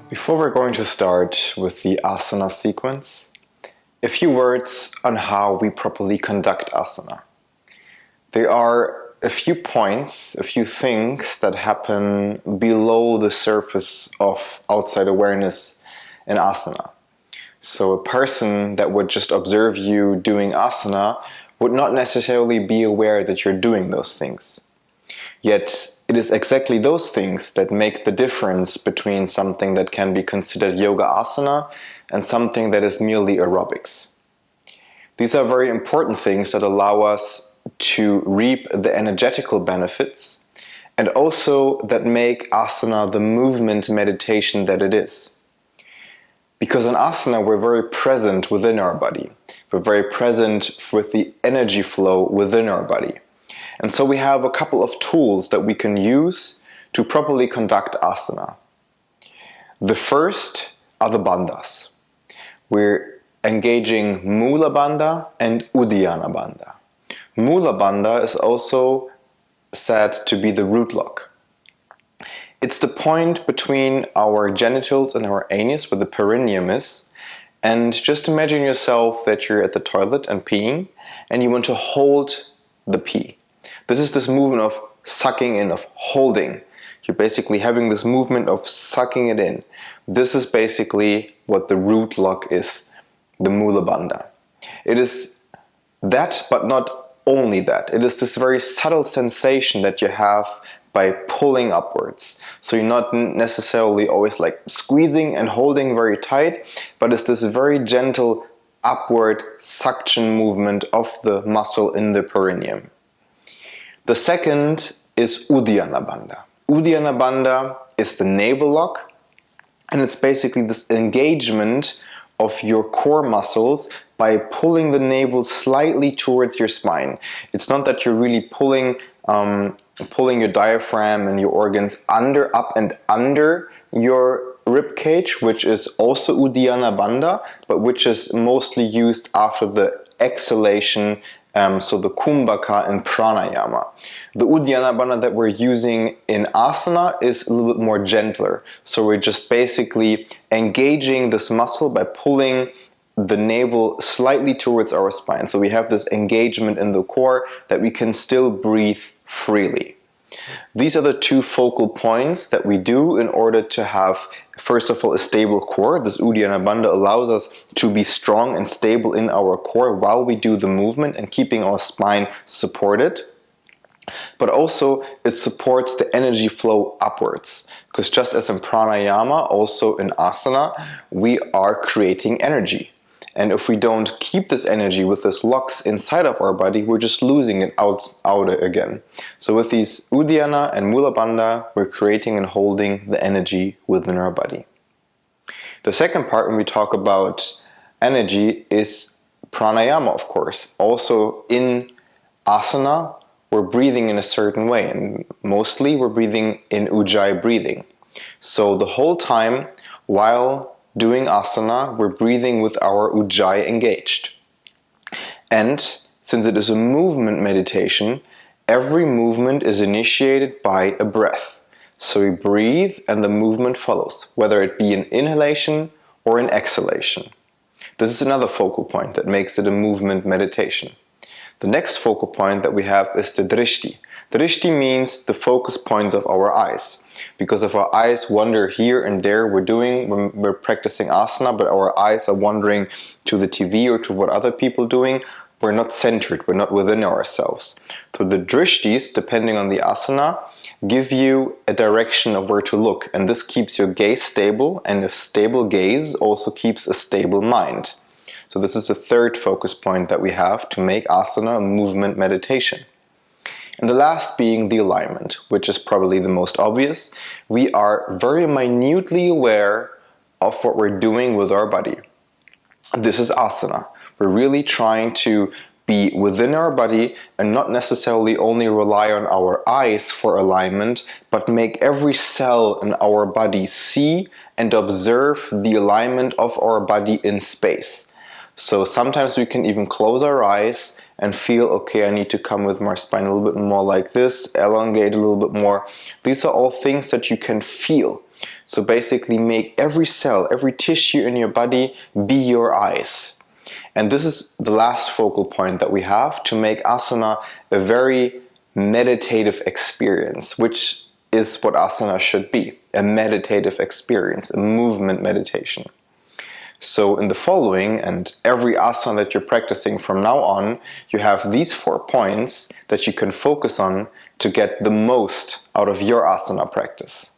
Before we're going to start with the asana sequence, a few words on how we properly conduct asana. There are a few points, a few things that happen below the surface of outside awareness in asana. So a person that would just observe you doing asana would not necessarily be aware that you're doing those things. Yet it is exactly those things that make the difference between something that can be considered yoga asana and something that is merely aerobics. These are very important things that allow us to reap the energetical benefits and also that make asana the movement meditation that it is. Because in asana we're very present within our body. We're very present with the energy flow within our body. And so we have a couple of tools that we can use to properly conduct asana. The first are the Bandas. We're engaging Mula Bandha and Udyanabanda. Mula Bandha is also said to be the root lock. It's the point between our genitals and our anus, where the perineum is. And just imagine yourself that you're at the toilet and peeing, and you want to hold the pee. This is this movement of sucking in, of holding. You're basically having this movement of sucking it in. This is basically what the root lock is, the Mula Bandha. It is that, but not only that. It is this very subtle sensation that you have by pulling upwards. So you're not necessarily always like squeezing and holding very tight, but it's this very gentle upward suction movement of the muscle in the perineum. The second is Udyanabanda. Udyanabanda is the navel lock, and it's basically this engagement of your core muscles by pulling the navel slightly towards your spine. It's not that you're really pulling your diaphragm and your organs up and under your rib cage, which is also Udyanabanda, but which is mostly used after the exhalation. So the kumbhaka and pranayama. The Udyanabanda that we're using in asana is a little bit more gentler. So we're just basically engaging this muscle by pulling the navel slightly towards our spine. So we have this engagement in the core that we can still breathe freely. These are the two focal points that we do in order to have, first of all, a stable core. This Udyanabanda allows us to be strong and stable in our core while we do the movement and keeping our spine supported. But also it supports the energy flow upwards. Because just as in pranayama, also in asana, we are creating energy. And if we don't keep this energy with this locks inside of our body, we're just losing it out again. So with these Udyana and Mula Bandha, we're creating and holding the energy within our body. The second part when we talk about energy is pranayama, of course. Also in asana, we're breathing in a certain way, and mostly we're breathing in ujjayi breathing. So the whole time while doing asana, we're breathing with our ujjayi engaged. And since it is a movement meditation, every movement is initiated by a breath. So we breathe and the movement follows, whether it be an inhalation or an exhalation. This is another focal point that makes it a movement meditation. The next focal point that we have is the drishti. Drishti means the focus points of our eyes. Because if our eyes wander here and there, we're practicing asana, but our eyes are wandering to the TV or to what other people are doing, we're not centered, we're not within ourselves. So the drishtis, depending on the asana, give you a direction of where to look, and this keeps your gaze stable, and a stable gaze also keeps a stable mind. So this is the third focus point that we have to make asana a movement meditation. And the last being the alignment, which is probably the most obvious. We are very minutely aware of what we're doing with our body. This is asana. We're really trying to be within our body and not necessarily only rely on our eyes for alignment, but make every cell in our body see and observe the alignment of our body in space. So sometimes we can even close our eyes and feel, okay, I need to come with my spine a little bit more like this, elongate a little bit more. These are all things that you can feel. So basically make every cell, every tissue in your body be your eyes. And this is the last focal point that we have to make asana a very meditative experience, which is what asana should be, a meditative experience, a movement meditation. So in the following and every asana that you're practicing from now on, you have these 4 points that you can focus on to get the most out of your asana practice.